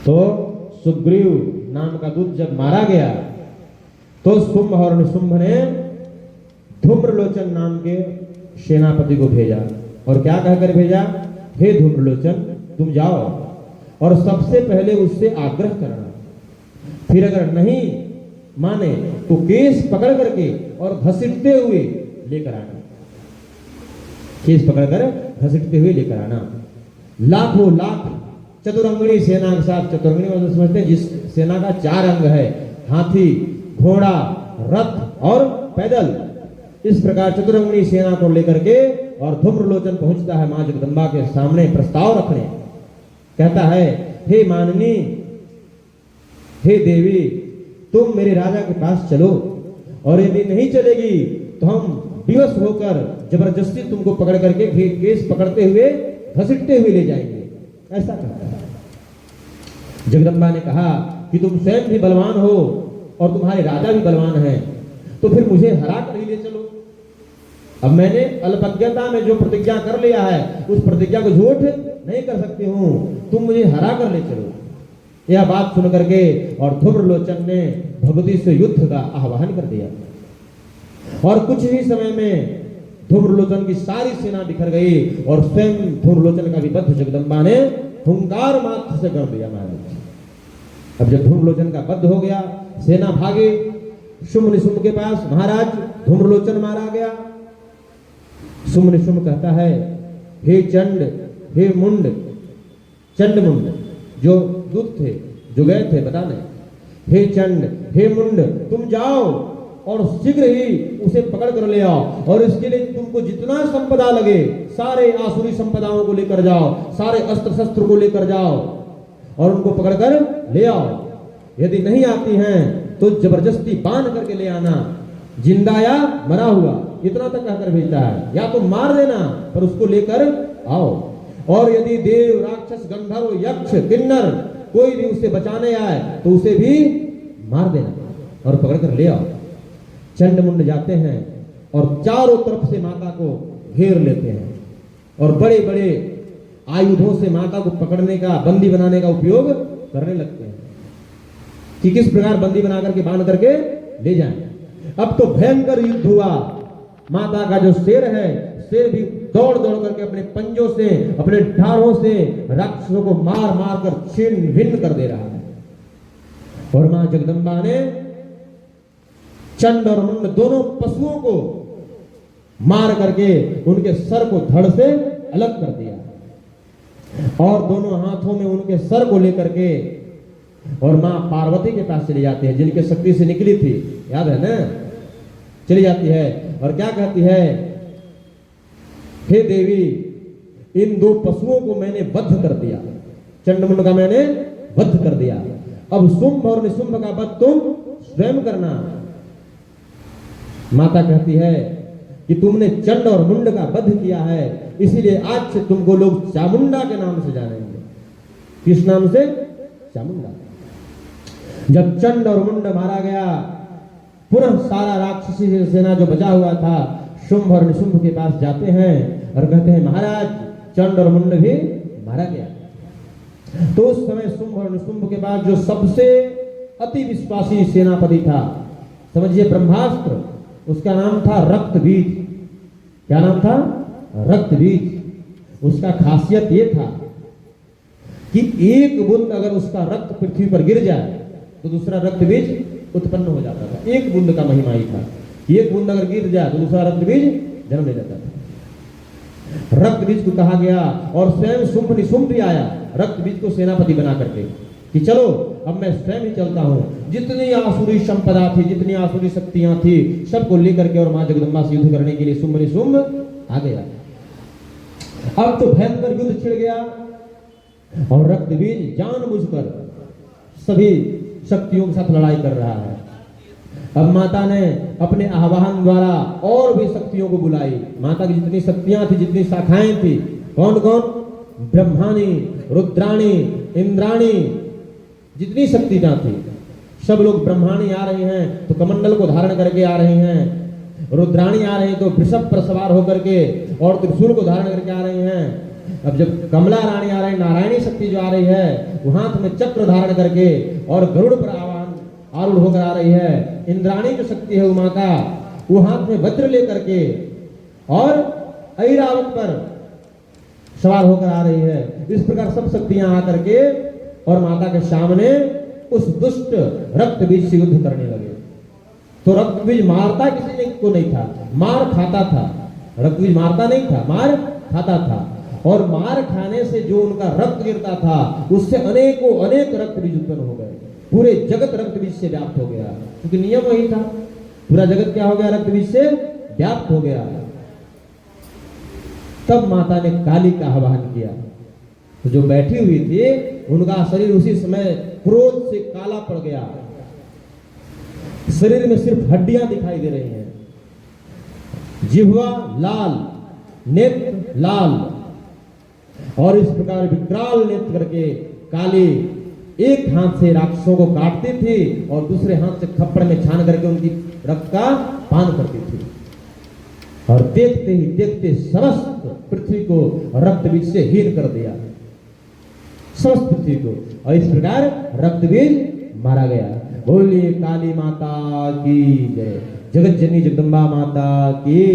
तो सुग्रीव नाम का दूत जब मारा गया तो शुंभ और निशुंभ ने धूम्रलोचन नाम के सेनापति को भेजा और क्या कहकर भेजा, हे धूम्रलोचन तुम जाओ और सबसे पहले उससे आग्रह करना, फिर अगर नहीं माने तो केस पकड़ करके और घसीटते हुए लेकर आना, केस पकड़कर घसीटते हुए लेकर आना। लाखों लाख चतुरंगणी सेना के साथ, चतुरंगणी मतलब समझते हैं जिस सेना का 4 अंग है, हाथी, घोड़ा, रथ और पैदल, इस प्रकार चतुरंगणी सेना को लेकर के और धूम्रलोचन पहुंचता है मां जगदंबा के सामने प्रस्ताव रखने। कहता है, हे माननी, हे देवी, तुम मेरे राजा के पास चलो और यदि नहीं चलेगी तो हम विवश होकर जबरदस्ती तुमको पकड़ करके केस पकड़ते हुए घसीटते हुए ले जाएंगे। ऐसा कहता है। जगदंबा ने कहा कि तुम स्वयं भी बलवान हो और तुम्हारे राजा भी बलवान हैं, तो फिर मुझे हरा कर ही ले चलो। अब मैंने अल्पज्ञता में जो प्रतिज्ञा कर लिया है उस प्रतिज्ञा को झूठ नहीं कर सकती हूं, तुम मुझे हरा कर ले चलो। यह बात सुन करके और धूम्रलोचन ने भगवती से युद्ध का आह्वान कर दिया और कुछ ही समय में धूम्रलोचन की सारी सेना बिखर गई और स्वयं धूम्रलोचन का भी वध जगदंबा ने हुंकार मात्र से कर दिया महाराज। अब जब धूम्रलोचन का वध हो गया, सेना भागे शुंभ निशुंभ के पास, महाराज धूम्रलोचन मारा गया। शुंभ निशुंभ कहता है, हे चंड, हे मुंड, चंड मुंड जो दूत थे जो गए थे बताने, हे चंड, हे मुंड, तुम जाओ और शीघ्र ही उसे पकड़ कर ले आओ और इसके लिए तुमको जितना संपदा लगे सारे आसुरी संपदाओं को लेकर जाओ, सारे अस्त्र शस्त्र को लेकर जाओ और उनको पकड़ कर ले आओ। यदि नहीं आती हैं तो जबरदस्ती बांध करके ले आना, जिंदा या मरा हुआ, इतना तक कहकर भेजता है, या तो मार देना पर उसको लेकर आओ। और यदि देव, राक्षस, गंधर्व, यक्ष, किन्नर कोई भी उसे बचाने आए तो उसे भी मार देना और पकड़ कर ले आओ। चंडमुंड जाते हैं और चारों तरफ से माता को घेर लेते हैं और बड़े बड़े आयुधों से माता को पकड़ने का, बंदी बनाने का उपयोग करने लगते हैं कि किस प्रकार बंदी बना करके बांध करके ले जाएं। अब तो भयंकर युद्ध हुआ। माता का जो शेर है, शेर भी दौड़ दौड़ करके अपने पंजों से, अपने ढारों से राक्षसों को मार मार कर छिन्न भिन्न कर दे रहा है। और मां जगदंबा ने चंड और मुंड दोनों पशुओं को मार करके उनके सर को धड़ से अलग कर दिया और दोनों हाथों में उनके सर को लेकर के और मां पार्वती के पास चली जाती है, जिनके शक्ति से निकली थी, याद है ना, चली जाती है और क्या कहती है, हे देवी, इन 2 पशुओं को मैंने वध कर दिया, चंडमुंड का मैंने वध कर दिया, अब शुंभ और निशुंभ का वध तुम स्वयं करना। माता कहती है कि तुमने चंड और मुंड का वध किया है, इसीलिए आज से तुमको लोग चामुंडा के नाम से जानेंगे। किस नाम से? चामुंडा। जब चंड और मुंड मारा गया, पुनः सारा राक्षसी सेना जो बचा हुआ था शुंभ और निशुंभ के पास जाते हैं और कहते हैं, महाराज चंड और मुंड भी मारा गया। तो उस समय शुंभ और निशुंभ के पास जो सबसे अति विश्वासी सेनापति था, समझिए ब्रह्मास्त्र, उसका नाम था रक्तबीज। क्या नाम था? रक्तबीज। उसका खासियत यह था कि एक बूंद अगर उसका रक्त पृथ्वी पर गिर जाए तो दूसरा रक्तबीज उत्पन्न हो जाता था। एक बूंद का महिमा ही था, एक बूंद अगर गिर जाए तो दूसरा रक्तबीज जन्म ले जाता था। रक्तबीज को कहा गया और स्वयं शुंभ निशुंभ भी आया रक्तबीज को सेनापति बना करके कि चलो अब मैं स्वयं ही चलता हूं, जितनी आसुरी संपदा थी, जितनी आसुरी शक्तियां थी, सबको लेकर के और मां जगदंबा से युद्ध करने के लिए शुंभ निशुंभ आ गया। अब तो भयंकर युद्ध छिड़ गया और रक्तबीज जानबूझकर सभी शक्तियों के साथ लड़ाई कर रहा है। अब माता ने अपने आह्वान द्वारा और भी शक्तियों को बुलाई। माता की जितनी शक्तियां थी, जितनी शाखाएं थी, कौन कौन? ब्रह्माणी, रुद्राणी, इंद्राणी, जितनी शक्तियां थी, सब लोग। ब्रह्माणी आ रही हैं तो कमंडल को धारण करके आ रही हैं, रुद्राणी आ रही तो वृषभ पर सवार होकर के और त्रिशूल को धारण करके आ रही हैं, अब जब कमला रानी आ रही, नारायणी शक्ति जो आ रही है, वो हाथ में चक्र धारण करके और गरुड़ पर आरूढ़ होकर आ रही है। इंद्राणी जो शक्ति है उमा का, वो हाथ में वज्र लेकर के और ऐरावत पर सवार होकर आ रही है। इस प्रकार सब शक्तियां आकर के और माता के सामने उस दुष्ट रक्त बीज से युद्ध करने लगे। तो रक्त बीज मारता किसी ने को नहीं था, मार खाता था। रक्त बीज मारता नहीं था, मार खाता था। और मार खाने से जो उनका रक्त गिरता था, उससे अनेकों अनेक रक्त बीज उत्पन्न हो गए। पूरे जगत रक्त बीज से व्याप्त हो गया, क्योंकि नियम वही था। पूरा जगत क्या हो गया? रक्त बीज से व्याप्त हो गया। तब माता ने काली का आह्वान किया। तो जो बैठी हुई थी, उनका शरीर उसी समय क्रोध से काला पड़ गया। शरीर में सिर्फ हड्डियां दिखाई दे रही हैं, जिह्वा लाल, नेत्र लाल, और इस प्रकार विकराल नेत्र करके काली एक हाथ से राक्षसों को काटती थी और दूसरे हाथ से खप्पड़ में छान करके उनकी रक्त का पान करती थी। और देखते ही देखते समस्त पृथ्वी को रक्त बीज से हीन कर दिया, समस्त पृथ्वी को। और इस प्रकार रक्त बीज मारा गया। बोलिए काली माता की जय, जगत जननी जगदम्बा माता की।